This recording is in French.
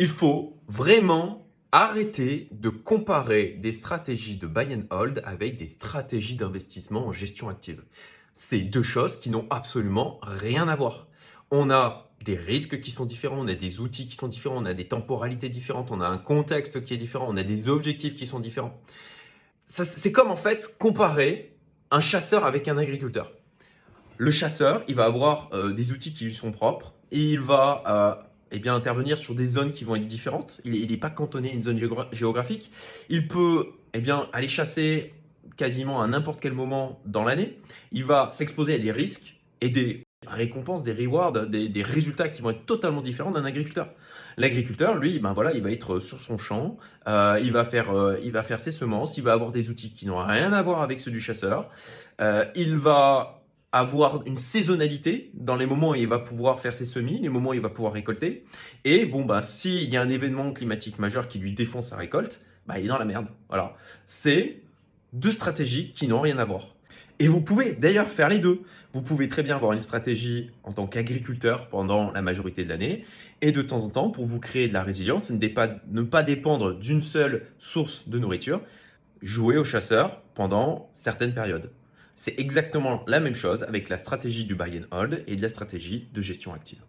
Il faut vraiment arrêter de comparer des stratégies de buy and hold avec des stratégies d'investissement en gestion active. C'est deux choses qui n'ont absolument rien à voir. On a des risques qui sont différents, on a des outils qui sont différents, on a des temporalités différentes, on a un contexte qui est différent, on a des objectifs qui sont différents. C'est comme en fait comparer un chasseur avec un agriculteur. Le chasseur, il va avoir des outils qui lui sont propres et il va intervenir sur des zones qui vont être différentes. Il n'est pas cantonné à une zone géographique. Il peut aller chasser quasiment à n'importe quel moment dans l'année. Il va s'exposer à des risques et des récompenses, des rewards, des résultats qui vont être totalement différents d'un agriculteur. L'agriculteur, lui, ben voilà, il va être sur son champ, il va faire ses semences, il va avoir des outils qui n'ont rien à voir avec ceux du chasseur. Il va avoir une saisonnalité dans les moments où il va pouvoir faire ses semis, les moments où il va pouvoir récolter. Et bon, bah, s'il y a un événement climatique majeur qui lui défend sa récolte, bah, il est dans la merde. Voilà. C'est deux stratégies qui n'ont rien à voir. Et vous pouvez d'ailleurs faire les deux. Vous pouvez très bien avoir une stratégie en tant qu'agriculteur pendant la majorité de l'année et de temps en temps, pour vous créer de la résilience et ne pas dépendre d'une seule source de nourriture, jouer au chasseur pendant certaines périodes. C'est exactement la même chose avec la stratégie du buy and hold et de la stratégie de gestion active.